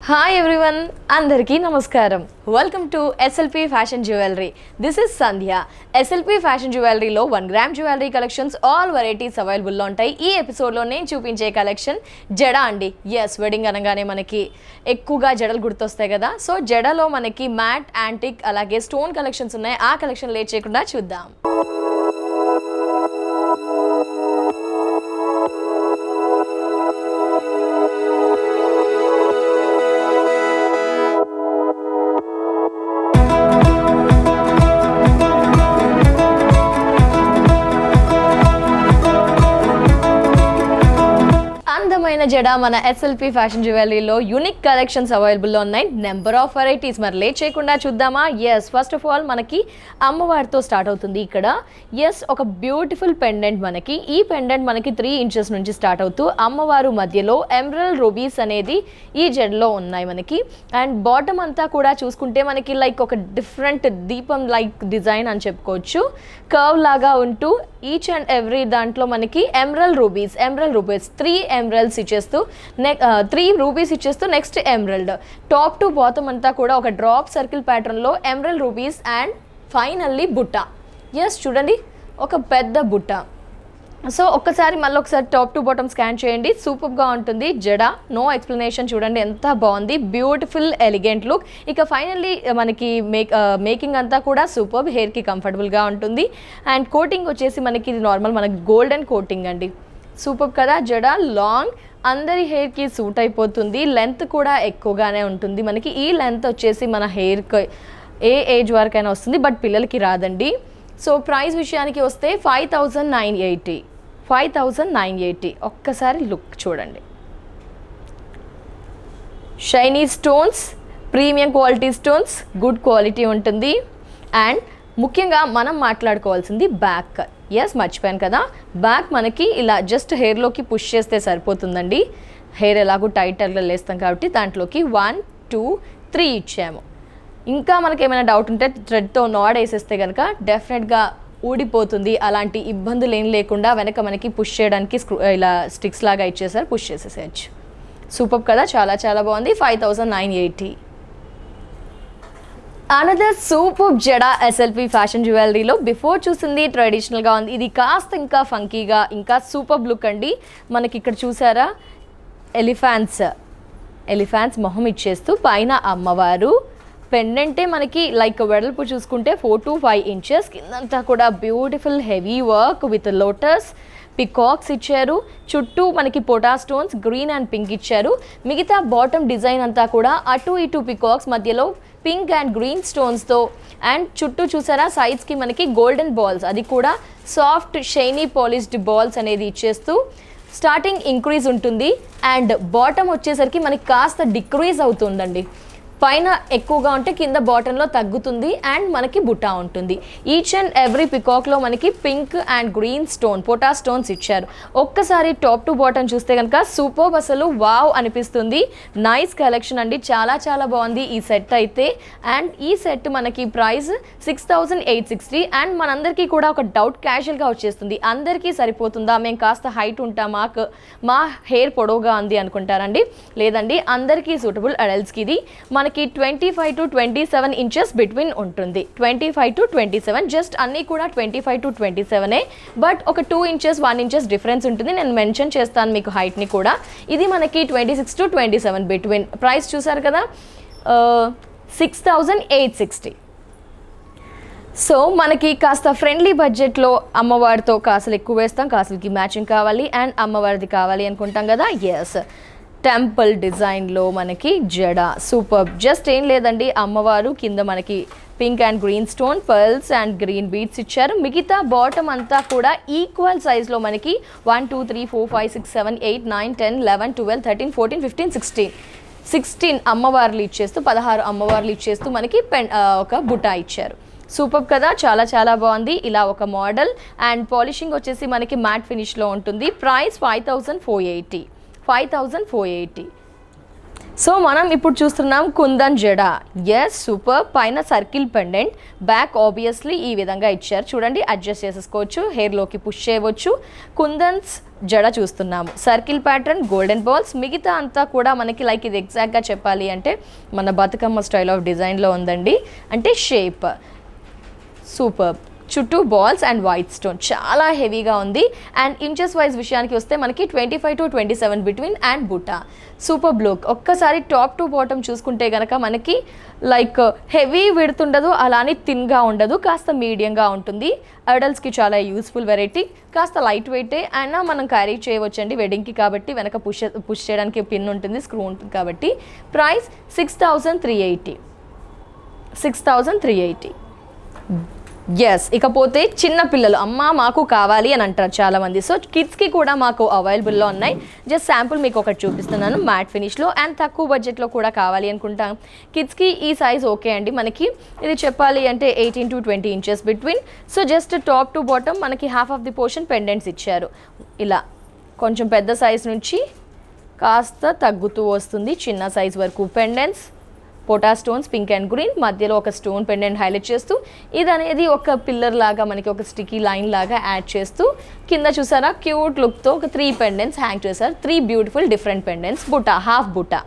Hi everyone, అందరికీ నమస్కారం. Welcome to SLP fashion jewellery. This is Sandhya. SLP fashion జ్యువెలరీలో 1 gram jewellery collections all varieties అవైలబుల్లో ఉంటాయి. ఈ ఎపిసోడ్లో నేను చూపించే కలెక్షన్ జడ అండి. ఎస్, వెడ్డింగ్ అనగానే మనకి ఎక్కువగా జడలు గుర్తొస్తాయి కదా. సో జడలో మనకి మ్యాట్, యాంటిక్ అలాగే స్టోన్ కలెక్షన్స్ ఉన్నాయి. ఆ కలెక్షన్ లేట్ చేయకుండా చూద్దాం. అందమైన జడ మన ఎస్ఎల్పి ఫ్యాషన్ జ్యువెలరీలో యూనిక్ కలెక్షన్స్ అవైలబుల్లో ఉన్నాయి. Number of varieties. మరి లేట్ చేయకుండా చూద్దామా? ఎస్, ఫస్ట్ ఆఫ్ ఆల్ మనకి అమ్మవారితో స్టార్ట్ అవుతుంది ఇక్కడ. ఎస్, ఒక బ్యూటిఫుల్ పెండెంట్ మనకి. ఈ పెండెంట్ మనకి 3 ఇంచెస్ నుంచి స్టార్ట్ అవుతూ అమ్మవారు మధ్యలో ఎమరల్డ్ రూబీస్ అనేది ఈ జడలో ఉన్నాయి మనకి. అండ్ బాటమ్ అంతా కూడా చూసుకుంటే మనకి లైక్ ఒక డిఫరెంట్ దీపం లైక్ డిజైన్ అని చెప్పుకోవచ్చు. కర్వ్ లాగా ఉంటూ ఈచ్ అండ్ ఎవ్రీ దాంట్లో మనకి ఎమరల్డ్ రూబీస్ 3 ఎమరల్డ్స్ ఇచ్చేస్తూ 3 రూబీస్ ఇచ్చేస్తూ next emerald. Top to bottom అంతా కూడా ఒక డ్రాప్ సర్కిల్ ప్యాటర్న్లో ఎమరల్డ్ రూబీస్ అండ్ ఫైనల్లీ బుట్ట. ఎస్, చూడండి ఒక పెద్ద బుట్ట. సో ఒక్కసారి మళ్ళీ ఒకసారి టాప్ టు బాటమ్ స్కాన్ చేయండి. సూపర్గా ఉంటుంది జడ. No explanation. చూడండి ఎంత బాగుంది. Beautiful elegant look. ఇక ఫైనల్లీ మనకి మేకింగ్ అంతా కూడా సూపర్. హెయిర్కి కంఫర్టబుల్గా ఉంటుంది. అండ్ కోటింగ్ వచ్చేసి మనకి నార్మల్ మనకి గోల్డెన్ కోటింగ్ అండి. సూపర్ కదా. జడ లాంగ్, అందరి హెయిర్కి సూట్ అయిపోతుంది. లెంత్ కూడా ఎక్కువగానే ఉంటుంది మనకి. ఈ లెంత్ వచ్చేసి మన హెయిర్కి ఏ ఏజ్ వరకైనా వస్తుంది, బట్ పిల్లలకి రాదండి. సో ప్రైస్ విషయానికి వస్తే 5,980. ఒక్కసారి లుక్ చూడండి. Shiny stones, premium quality stones, good quality ఉంటుంది. అండ్ ముఖ్యంగా మనం మాట్లాడుకోవాల్సింది బ్యాక్. ఎస్, మర్చిపోయాను కదా. బ్యాక్ మనకి ఇలా జస్ట్ హెయిర్లోకి పుష్ చేస్తే సరిపోతుందండి. హెయిర్ ఎలాగో టైట్గా లేస్తాం కాబట్టి దాంట్లోకి 1, 2, 3 ఇచ్చాము. ఇంకా మనకి ఏమైనా డౌట్ ఉంటే థ్రెడ్తో నాడ్ వేసేస్తే కనుక డెఫినెట్గా ఊడిపోతుంది. అలాంటి ఇబ్బందులు ఏం లేకుండా వెనక మనకి పుష్ చేయడానికి ఇలా స్టిక్స్ లాగా ఇచ్చేసారు, పుష్ చేసేసేయచ్చు. సూపర్ కదా, చాలా చాలా బాగుంది. 5,980. అనదర్ సూపర్ జడ ఎస్ఎల్పి ఫ్యాషన్ జ్యువెలరీలో. బిఫోర్ చూసింది ట్రెడిషనల్గా ఉంది, ఇది కాస్త ఇంకా ఫంకీగా ఇంకా సూపర్ లుక్ అండి. మనకి ఇక్కడ చూసారా ఎలిఫాంట్స్ మొహం ఇచ్చేస్తూ పైన అమ్మవారు. పెండెంటే మనకి లైక్ వెడల్పు చూసుకుంటే 4 to 5 ఇంచెస్. కిందంతా కూడా beautiful heavy work with lotus peacocks ఇచ్చారు. చుట్టూ మనకి పొటా స్టోన్స్ గ్రీన్ అండ్ పింక్ ఇచ్చారు. మిగతా బాటమ్ డిజైన్ అంతా కూడా అటు ఇటు పికాక్స్ మధ్యలో పింక్ అండ్ గ్రీన్ స్టోన్స్తో. అండ్ చుట్టూ చూసారా సైడ్స్కి మనకి గోల్డెన్ బాల్స్, అది కూడా సాఫ్ట్ షైనీ పాలిష్డ్ బాల్స్ అనేది ఇచ్చేస్తూ స్టార్టింగ్ ఇంక్రీజ్ ఉంటుంది. అండ్ బాటమ్ వచ్చేసరికి మనకి కాస్త డిక్రీజ్ అవుతుందండి. పైన ఎక్కువగా ఉంటే కింద బాటంలో తగ్గుతుంది. అండ్ మనకి బుట్టా ఉంటుంది. ఈచ్ అండ్ ఎవ్రీ పికాక్లో మనకి పింక్ అండ్ గ్రీన్ స్టోన్ పొటా స్టోన్స్ ఇచ్చారు. ఒక్కసారి టాప్ టు బాటమ్ చూస్తే కనుక సూపర్, అసలు వావ్ అనిపిస్తుంది. నైస్ కలెక్షన్ అండి, చాలా చాలా బాగుంది ఈ సెట్ అయితే. అండ్ ఈ సెట్ మనకి ప్రైస్ 6,860. అండ్ మనందరికీ కూడా ఒక డౌట్ క్యాజువల్గా వచ్చేస్తుంది, అందరికీ సరిపోతుందా, మేము కాస్త హైట్ ఉంటామా, మా హెయిర్ పొడవుగా ఉంది అనుకుంటారండి. లేదండి, అందరికీ సూటబుల్. అడల్ట్స్కి ఇది మనకి 25 to 27 ఇంచెస్ బిట్వీన్ ఉంటుంది. 25 to 27, జస్ట్ అన్నీ కూడా 25 to 27. బట్ ఒక 2 ఇంచెస్ 1 ఇంచెస్ డిఫరెన్స్ ఉంటుంది. నేను మెన్షన్ చేస్తాను మీకు హైట్ని కూడా. ఇది మనకి 26 to 27 బిట్వీన్. ప్రైస్ చూసారు కదా, 6,860. సో మనకి కాస్త ఫ్రెండ్లీ బడ్జెట్లో అమ్మవారితో కాసులు ఎక్కువ వేస్తాం, కాసులకి మ్యాచింగ్ కావాలి అండ్ అమ్మవారిది కావాలి అనుకుంటాం కదా. ఎస్, టెంపుల్ డిజైన్లో మనకి జడ సూపర్. జస్ట్ ఏం లేదండి, అమ్మవారు కింద మనకి pink and green stone pearls and green beads ఇచ్చారు. మిగతా బాటమ్ అంతా కూడా ఈక్వల్ సైజ్లో మనకి 1, 2, 3, 4, 5, 6, 7, 8, 9, 10, 11, 12, 13, 14, 15, 16 అమ్మవార్లు ఇచ్చేస్తూ 16 అమ్మవార్లు ఇచ్చేస్తూ మనకి ఒక బుట్టా ఇచ్చారు. సూపర్ కదా, చాలా చాలా బాగుంది. ఇలా ఒక మోడల్. అండ్ పాలిషింగ్ వచ్చేసి మనకి మ్యాట్ ఫినిష్లో ఉంటుంది. ప్రైస్ 5,480. సో మనం ఇప్పుడు చూస్తున్నాం కుందన్ జడ. Yes super. పైన సర్కిల్ పెండెంట్, బ్యాక్ ఆబ్వియస్లీ ఈ విధంగా ఇచ్చారు చూడండి, అడ్జస్ట్ చేసేసుకోవచ్చు, హెయిర్లోకి పుష్ చేయవచ్చు. కుందన్స్ జడ చూస్తున్నాము, సర్కిల్ ప్యాటర్న్, గోల్డెన్ బాల్స్. మిగతా అంతా కూడా మనకి లైక్ ఇది ఎగ్జాక్ట్గా చెప్పాలి అంటే మన బతుకమ్మ స్టైల్ ఆఫ్ డిజైన్లో ఉందండి, అంటే షేప్. సూపర్. చుట్టూ బాల్స్ అండ్ వైట్ స్టోన్, చాలా హెవీగా ఉంది. అండ్ ఇంచెస్ వైజ్ విషయానికి వస్తే మనకి 25 to 27 బిట్వీన్ అండ్ బుటా. Super look. ఒక్కసారి టాప్ టు బాటమ్ చూసుకుంటే కనుక మనకి లైక్ హెవీ విడుతుండదు, అలానే థిన్గా ఉండదు, కాస్త మీడియంగా ఉంటుంది. అడల్ట్స్కి చాలా యూస్ఫుల్ వెరైటీ, కాస్త లైట్ వెయిటే అయినా మనం క్యారీ చేయవచ్చండి వెడ్డింగ్కి కాబట్టి. వెనక పుష్ చేయడానికి పిన్ ఉంటుంది, స్క్రూ ఉంటుంది కాబట్టి. ప్రైస్ 6,380. 6,380. ఎస్. ఇకపోతే చిన్న పిల్లలు అమ్మ మాకు కావాలి అని అంటారు చాలామంది. సో కిడ్స్కి కూడా మాకు అవైలబుల్లో ఉన్నాయి. జస్ట్ శాంపుల్ మీకు ఒకటి చూపిస్తున్నాను మ్యాట్ ఫినిష్లో, అండ్ తక్కువ బడ్జెట్లో కూడా కావాలి అనుకుంటాం. కిడ్స్కి ఈ సైజ్ ఓకే అండి. మనకి ఇది చెప్పాలి అంటే 18 to 20 inches between. So just top to bottom మనకి half of the portion pendants ఇచ్చారు. ఇలా కొంచెం పెద్ద సైజ్ నుంచి కాస్త తగ్గుతూ వస్తుంది, చిన్న సైజ్ వరకు పెండెంట్స్. పోటా స్టోన్స్, పింక్ అండ్ గ్రీన్, మధ్యలో ఒక స్టోన్ పెండెంట్ హైలైట్ చేస్తూ, ఇది అనేది ఒక పిల్లర్ లాగా మనకి ఒక స్టికీ లైన్ లాగా యాడ్ చేస్తూ, కింద చూసారా క్యూట్ లుక్తో ఒక 3 పెండెంట్స్ హ్యాంగ్ చేశారు. 3 బ్యూటిఫుల్ డిఫరెంట్ పెండెంట్స్, బుటా, హాఫ్ బుటా.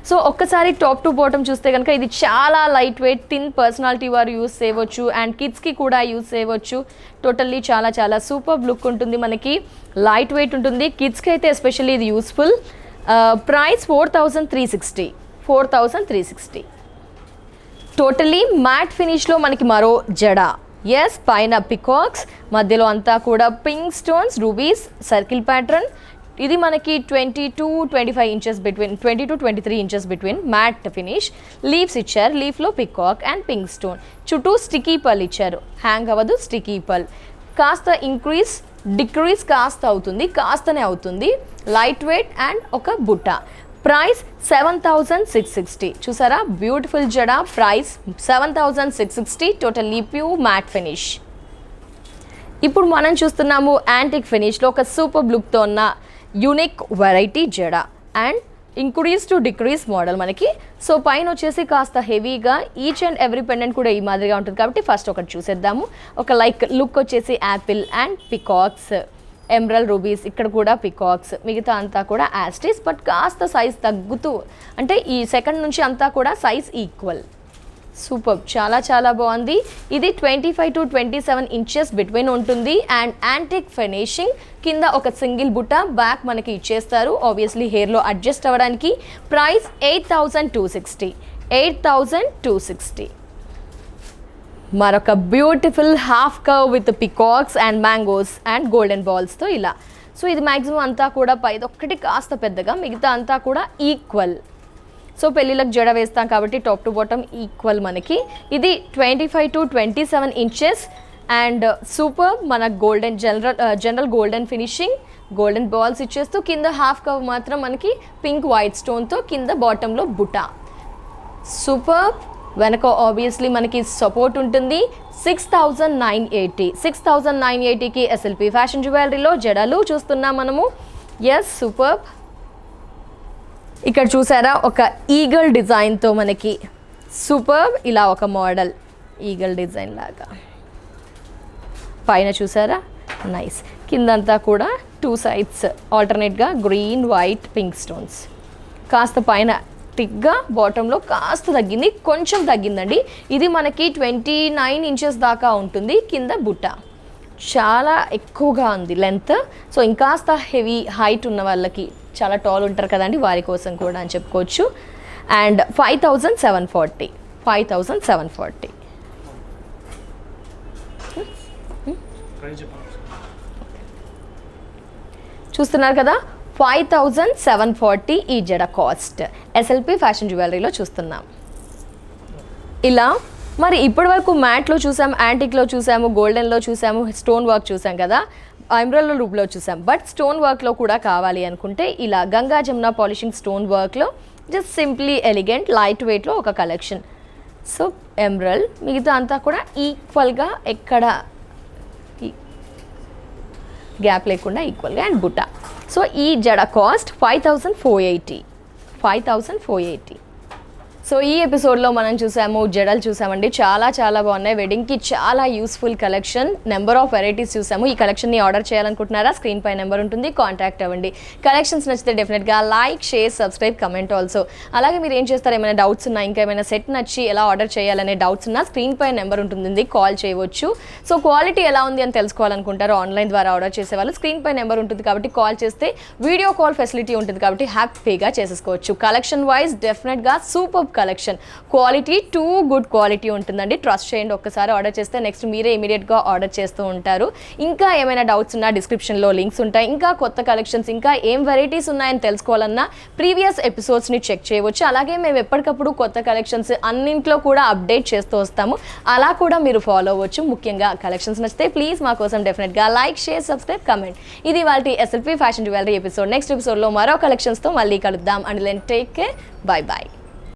సో ఒక్కసారి టాప్ టు బాటమ్ చూస్తే కనుక ఇది చాలా లైట్ వెయిట్, థిన్ పర్సనాలిటీ వారు యూస్ చేయవచ్చు, అండ్ కిడ్స్కి కూడా యూస్ చేయవచ్చు. టోటల్లీ చాలా చాలా సూపర్ లుక్ ఉంటుంది, మనకి లైట్ వెయిట్ ఉంటుంది. కిడ్స్కి అయితే ఎస్పెషల్లీ ఇది యూస్ఫుల్. ప్రైస్ 4,360. 4,360. టోటలీ మ్యాట్ ఫినిష్లో మనకి మరో జడ. ఎస్. పైన పికాక్స్, మధ్యలో అంతా కూడా pink stones, rubies, circle pattern. ఇది మనకి 20 to 25 inches between, 20 to 23 inches between matte finish. Leaves ఇచ్చారు, లీఫ్లో పికాక్ అండ్ పింక్ స్టోన్. చుట్టూ స్టికీ పల్ ఇచ్చారు, హ్యాంగ్ అవ్వదు, స్టికీ పల్. కాస్త ఇంక్రీజ్ డిక్రీజ్ కాస్త అవుతుంది, కాస్తనే అవుతుంది. లైట్ వెయిట్ అండ్ ఒక బుట్ట. ప్రైస్ 7,660. చూసారా బ్యూటిఫుల్ జడ. Price 7,660. Totally pure matte finish. ఇప్పుడు మనం చూస్తున్నాము యాంటిక్ ఫినిష్లో ఒక సూపర్ లుక్తో ఉన్న యూనిక్ వెరైటీ జడ and increase to decrease model మనకి. సో పైన వచ్చేసి కాస్త హెవీగా ఈచ్ అండ్ ఎవ్రీ పెండెంట్ కూడా ఈ మాదిరిగా ఉంటుంది కాబట్టి ఫస్ట్ ఒకటి చూసేద్దాము. ఒక లైక్ లుక్ వచ్చేసి Apple and peacocks, Emerald rubies, ఇక్కడ కూడా పికాక్స్, మిగతా అంతా కూడా యాస్టిస్, బట్ కాస్త సైజ్ తగ్గుతూ, అంటే ఈ సెకండ్ నుంచి అంతా కూడా సైజ్ ఈక్వల్. సూపర్. చాలా చాలా బాగుంది. ఇది 25 to 27 ఇంచెస్ బిట్వీన్ ఉంటుంది. అండ్ యాంటిక్ ఫినిషింగ్, కింద ఒక సింగిల్ బుట్ట, బ్యాక్ మనకి ఇచ్చేస్తారు ఆబ్వియస్లీ హెయిర్లో అడ్జస్ట్ అవ్వడానికి. ప్రైస్ 8,260. 8,260. మరొక beautiful half curve with peacocks and mangoes and golden బాల్స్తో ఇలా. సో ఇది మ్యాక్సిమం అంతా కూడా పైది ఒక్కటి కాస్త పెద్దగా, మిగతా అంతా కూడా ఈక్వల్. సో పెళ్ళిళ్ళకి జడ వేస్తాం కాబట్టి టాప్ టు బాటమ్ ఈక్వల్ మనకి. ఇది 25 to 27 ఇంచెస్ అండ్ సూపర్. మన golden general golden finishing, golden balls ఇచ్చేస్తూ కింద హాఫ్ కవ్ మాత్రం మనకి పింక్ వైట్ స్టోన్తో, కింద బాటంలో బుటా. సూపర్. వెనక ఆబ్వియస్లీ మనకి సపోర్ట్ ఉంటుంది. 6,980. 6,980కి ఎస్ఎల్పి ఫ్యాషన్ జ్యువెలరీలో జడలు చూస్తున్నాం మనము. Yes super. ఇక్కడ చూసారా ఒక ఈగల్ డిజైన్తో మనకి సూపర్, ఇలా ఒక మోడల్ ఈగల్ డిజైన్ లాగా. పైన చూసారా నైస్. కిందంతా కూడా 2 sides ఆల్టర్నేట్గా గ్రీన్, వైట్, పింక్ స్టోన్స్. కాస్త పైన టిక్గా, బాటంలో కాస్త తగ్గింది, కొంచెం తగ్గిందండి. ఇది మనకి 29 ఇంచెస్ దాకా ఉంటుంది. కింద బుట్ట చాలా ఎక్కువగా ఉంది లెంత్. సో ఇంకాస్త హెవీ హైట్ ఉన్న వాళ్ళకి, చాలా టాల్ ఉంటారు కదండి, వారి కోసం కూడా అని చెప్పుకోవచ్చు. అండ్ 5,740. 5,740. చూస్తున్నారు కదా 5,740 ఈ జడ కాస్ట్. ఎస్ఎల్పి ఫ్యాషన్ జ్యువెలరీలో చూస్తున్నాం. ఇలా మరి ఇప్పటి వరకు మ్యాట్లో చూసాము, యాంటిక్లో చూసాము, గోల్డెన్లో చూసాము, స్టోన్ వర్క్ చూసాం కదా, ఎమరల్డ్ రూప్లో చూసాం. బట్ స్టోన్ వర్క్లో కూడా కావాలి అనుకుంటే ఇలా గంగా జమున పాలిషింగ్ స్టోన్ వర్క్లో జస్ట్ సింప్లీ ఎలిగెంట్ లైట్ వెయిట్లో ఒక కలెక్షన్. సో ఎమరల్డ్, మిగతా అంతా కూడా ఈక్వల్గా, ఎక్కడ గ్యాప్ లేకుండా ఈక్వల్గా, అండ్ బుట్ట. సో ఈ జడ కాస్ట్ 5,480. 5,480. సో ఈ ఎపిసోడ్లో మనం చూసాము జడలు చూసామండి, చాలా చాలా బాగున్నాయి. వెడ్డింగ్కి చాలా useful collection, number of varieties చూసాము. ఈ కలెక్షన్ని ఆర్డర్ చేయాలనుకుంటున్నారా? స్క్రీన్ పై నెంబర్ ఉంటుంది, కాంటాక్ట్ అవ్వండి. కలెక్షన్స్ నచ్చితే డెఫినెట్గా like, share, subscribe, comment also. అలాగే మీరు ఏం చేస్తారు, ఏమైనా డౌట్స్ ఉన్నా, ఇంకా ఏమైనా సెట్ నచ్చి ఎలా ఆర్డర్ చేయాలనే డౌట్స్ ఉన్నా స్క్రీన్ పై నెంబర్ ఉంటుంది, కాల్ చేయవచ్చు. సో క్వాలిటీ ఎలా ఉంది అని తెలుసుకోవాలనుకుంటారు, ఆన్లైన్ ద్వారా ఆర్డర్ చేసేవాళ్ళు స్క్రీన్ పై నెంబర్ ఉంటుంది కాబట్టి కాల్ చేస్తే వీడియో కాల్ ఫెసిలిటీ ఉంటుంది కాబట్టి హ్యాపీగా చేసేసుకోవచ్చు. కలెక్షన్ వైజ్ డెఫినెట్గా super collection, quality too good quality ఉంటుందండి. ట్రస్ట్ చేయండి, ఒక్కసారి ఆర్డర్ చేస్తే నెక్స్ట్ మీరే ఇమీడియట్గా ఆర్డర్ చేస్తూ ఉంటారు. ఇంకా ఏమైనా డౌట్స్ ఉన్నా డిస్క్రిప్షన్లో లింక్స్ ఉంటాయి. ఇంకా కొత్త కలెక్షన్స్, ఇంకా ఏం వెరైటీస్ ఉన్నాయని తెలుసుకోవాలన్నా ప్రీవియస్ ఎపిసోడ్స్ని చెక్ చేయవచ్చు. అలాగే మేము ఎప్పటికప్పుడు కొత్త కలెక్షన్స్ అన్నింట్లో కూడా అప్డేట్ చేస్తూ వస్తాము, అలా కూడా మీరు ఫాలో అవ్వచ్చు. ముఖ్యంగా కలెక్షన్స్ నచ్చితే ప్లీజ్ మా కోసం డెఫినెట్గా లైక్, షేర్, సబ్స్క్రైబ్, కమెంట్. ఇది వాళ్ళ SLP fashion jewellery episode. Next ఎపిసోడ్లో మరో కలెక్షన్స్తో మళ్ళీ కలుద్దాం. And then take care, bye bye.